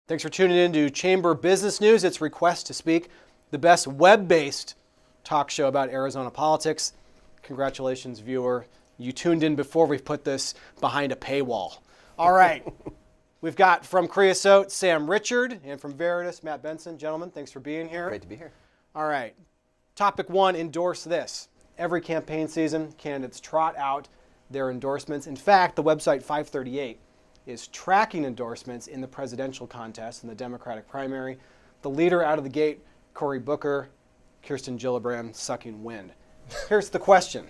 Thanks for tuning in to Chamber Business News. It's Request to Speak, the best web-based talk show about Arizona politics. Congratulations, viewer. You tuned in before we put this behind a paywall. All right. We've got from Creosote, Sam Richard, and from Veridus, Matt Benson. Gentlemen, thanks for being here. Great to be here. All right. Topic one, endorse this. Every campaign season, candidates trot out their endorsements. In fact, the website 538 is tracking endorsements in the presidential contest in the Democratic primary. The leader out of the gate, Cory Booker, Kirsten Gillibrand sucking wind. Here's the question.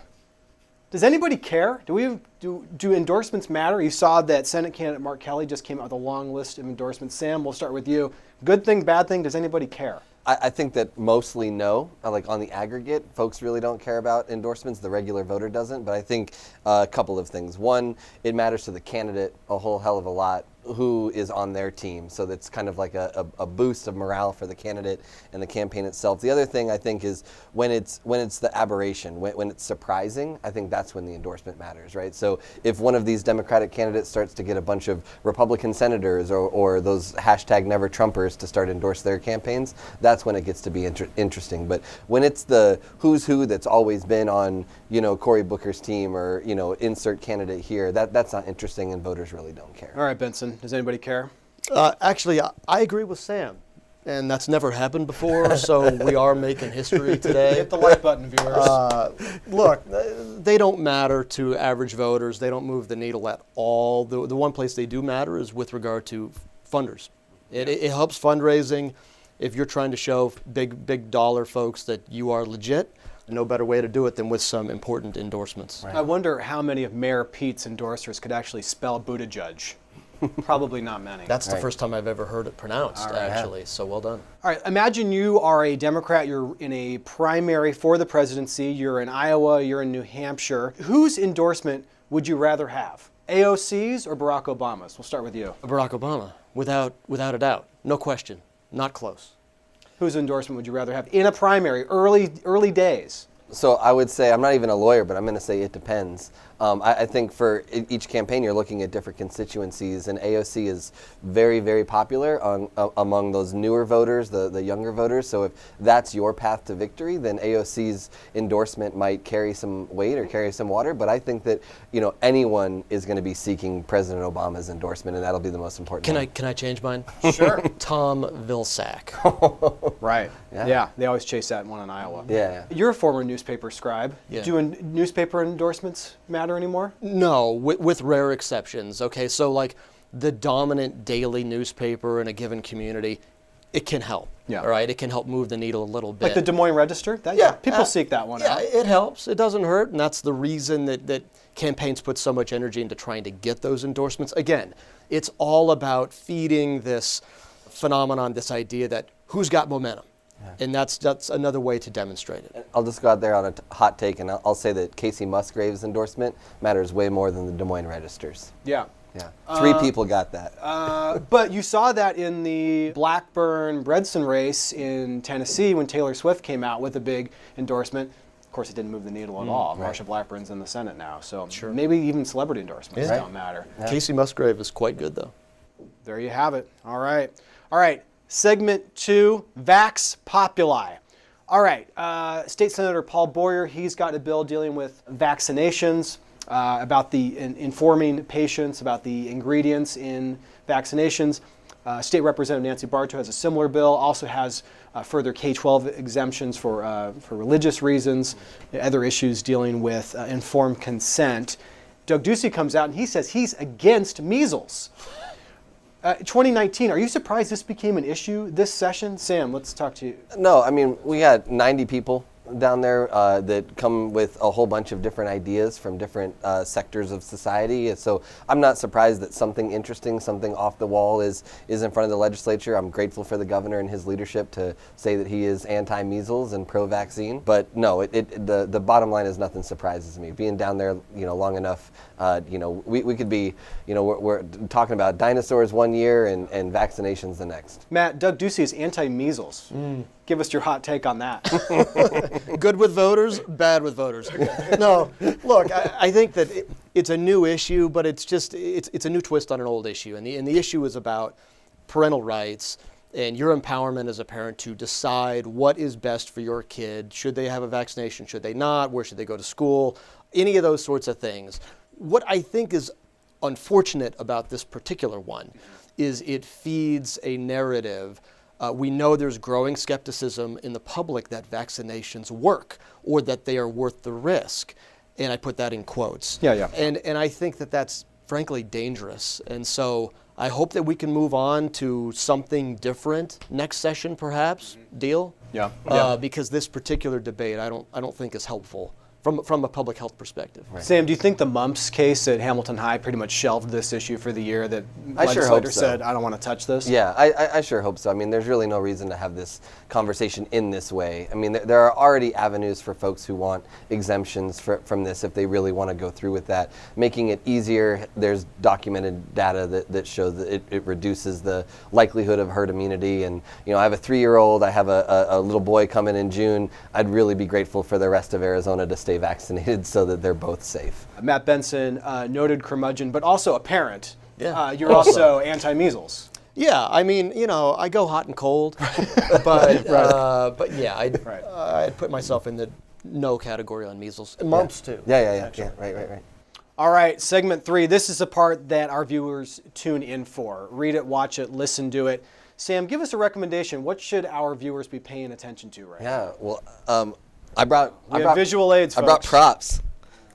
Does anybody care? Do endorsements matter? You saw that Senate candidate Mark Kelly just came out with a long list of endorsements. Sam, we'll start with you. Good thing, bad thing, does anybody care? I think that mostly no. Like on the aggregate, folks really don't care about endorsements. The regular voter doesn't. But I think a couple of things. One, it matters to the candidate a whole hell of a lot who is on their team. So that's kind of like a boost of morale for the candidate and the campaign itself. The other thing I think is when it's the aberration, when it's surprising, I think that's when the endorsement matters, right? So if one of these Democratic candidates starts to get a bunch of Republican senators or those hashtag never Trumpers to start endorse their campaigns, that's when it gets to be interesting. But when it's the who's who that's always been on, Cory Booker's team or, insert candidate here, that's not interesting and voters really don't care. All right, Benson. Does anybody care? Actually, I agree with Sam, and that's never happened before, so we are making history today. Hit the like button, viewers. Look, they don't matter to average voters. They don't move the needle at all. The one place they do matter is with regard to funders. It helps fundraising. If you're trying to show big dollar folks that you are legit, no better way to do it than with some important endorsements. Right. I wonder how many of Mayor Pete's endorsers could actually spell Buttigieg. Probably not many. That's the first time I've ever heard it pronounced, actually, so well done. All right, imagine you are a Democrat, you're in a primary for the presidency, you're in Iowa, you're in New Hampshire. Whose endorsement would you rather have? AOC's or Barack Obama's? We'll start with you. Barack Obama, without a doubt. No question. Not close. Whose endorsement would you rather have in a primary, early days? So I would say, I'm not even a lawyer, but I'm going to say it depends. I think for each campaign, you're looking at different constituencies, and AOC is very, very popular among those newer voters, the younger voters. So if that's your path to victory, then AOC's endorsement might carry some weight or carry some water. But I think that anyone is going to be seeking President Obama's endorsement, and that'll be the most important. Can I change mine? Sure. Tom Vilsack. Right. Yeah. They always chase that one in Iowa. Yeah. You're a former newspaper scribe. Yeah. Do newspaper endorsements matter anymore? No, with rare exceptions. Okay, so like the dominant daily newspaper in a given community, it can help. Yeah. All right, it can help move the needle a little bit. Like the Des Moines Register? People seek that one out. Yeah, it helps. It doesn't hurt, and that's the reason that campaigns put so much energy into trying to get those endorsements. Again, it's all about feeding this phenomenon, this idea that who's got momentum. Yeah. And that's another way to demonstrate it. I'll just go out there on a hot take, and I'll say that Casey Musgrave's endorsement matters way more than the Des Moines Registers. Yeah. Yeah. Three people got that. But you saw that in the Blackburn-Bredson race in Tennessee when Taylor Swift came out with a big endorsement. Of course, it didn't move the needle at all. Right. Marsha Blackburn's in the Senate now, so maybe even celebrity endorsements don't matter. Yeah. Casey Musgrave is quite good, though. There you have it. All right. Segment 2, Vax Populi. All right, State Senator Paul Boyer, he's got a bill dealing with vaccinations, about informing patients about the ingredients in vaccinations. State Representative Nancy Bartow has a similar bill, also has further K-12 exemptions for religious reasons, other issues dealing with informed consent. Doug Ducey comes out and he says he's against measles. 2019, are you surprised this became an issue this session? Sam, let's talk to you. No, I mean, we had 90 people down there that come with a whole bunch of different ideas from different sectors of society. So I'm not surprised that something interesting, something off the wall is in front of the legislature. I'm grateful for the governor and his leadership to say that he is anti-measles and pro-vaccine. But no, the bottom line is nothing surprises me. Being down there, long enough, we could be, we're talking about dinosaurs one year and vaccinations the next. Matt, Doug Ducey is anti-measles. Give us your hot take on that. Good with voters, bad with voters. No, look, I think that it's a new issue, but it's a new twist on an old issue. And the issue is about parental rights and your empowerment as a parent to decide what is best for your kid. Should they have a vaccination? Should they not? Where should they go to school? Any of those sorts of things. What I think is unfortunate about this particular one is it feeds a narrative. We know there's growing skepticism in the public that vaccinations work or that they are worth the risk. And I put that in quotes. Yeah. And I think that that's frankly dangerous. And so I hope that we can move on to something different next session, perhaps. Deal? Yeah. Because this particular debate, I don't think is helpful from a public health perspective. Right. Sam, do you think the mumps case at Hamilton High pretty much shelved this issue for the year, that I sure hope legislators so. said, I don't want to touch this? Yeah, I sure hope so. I mean, there's really no reason to have this conversation in this way. I mean, there are already avenues for folks who want exemptions from this if they really want to go through with that. Making it easier, there's documented data that shows that it reduces the likelihood of herd immunity. And, you know, I have a 3-year-old, I have a little boy coming in June. I'd really be grateful for the rest of Arizona to stay vaccinated so that they're both safe. Matt Benson, noted curmudgeon, but also a parent. Yeah. You're also anti-measles. Yeah, I mean, you know, I go hot and cold, but yeah, I'd put myself in the no category on measles. And mumps too. Yeah, right. All right, segment 3. This is the part that our viewers tune in for. Read it, watch it, listen to it. Sam, give us a recommendation. What should our viewers be paying attention to right now? Yeah, well, I brought visual aids, I brought folks. props.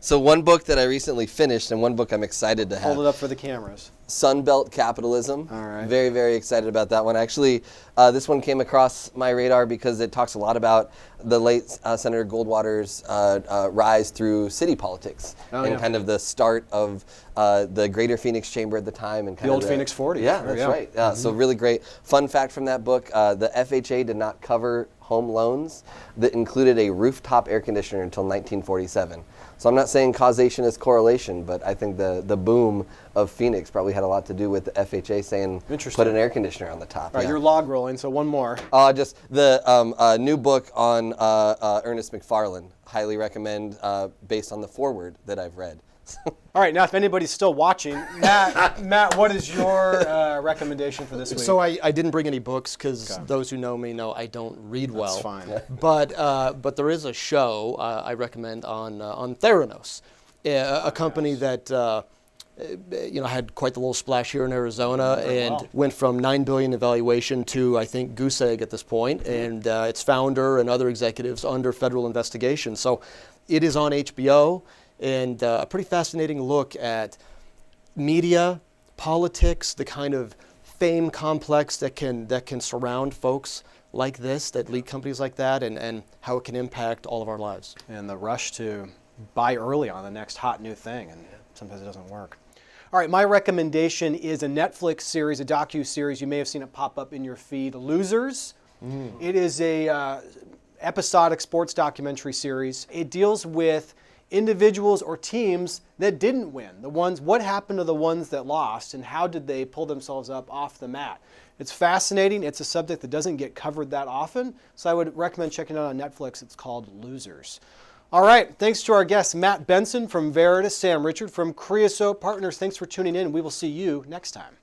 So one book that I recently finished and one book I'm excited to have. Hold it up for the cameras. Sunbelt Capitalism. All right. Very, very excited about that one. Actually, this one came across my radar because it talks a lot about the late Senator Goldwater's rise through city politics and kind of the start of the Greater Phoenix Chamber at the time. And kind The of old Phoenix 40. Yeah, that's right. So really great. Fun fact from that book, the FHA did not cover home loans that included a rooftop air conditioner until 1947. So I'm not saying causation is correlation, but I think the boom of Phoenix probably had a lot to do with the FHA saying put an air conditioner on the top. All right, you're log rolling, so one more. Just the new book on Ernest McFarlane. Highly recommend based on the foreword that I've read. All right, now if anybody's still watching, Matt, what is your recommendation for this week? So I didn't bring any books because those who know me know I don't read well. That's fine. But there is a show I recommend on Theranos, a company that had quite the little splash here in Arizona and went from $9 billion in valuation to I think goose egg at this point, and its founder and other executives under federal investigation. So it is on HBO. And a pretty fascinating look at media, politics, the kind of fame complex that can surround folks like this, that lead companies like that, and how it can impact all of our lives. And the rush to buy early on the next hot new thing, and sometimes it doesn't work. All right, my recommendation is a Netflix series, a docu-series. You may have seen it pop up in your feed, Losers. It is a episodic sports documentary series. It deals with individuals or teams that didn't win. What happened to the ones that lost, and how did they pull themselves up off the mat? It's fascinating. It's a subject that doesn't get covered that often, so I would recommend checking it out on Netflix. It's called Losers. All right, thanks to our guests, Matt Benson from Veridus, Sam Richard from Creosote Partners. Thanks for tuning in. We will see you next time.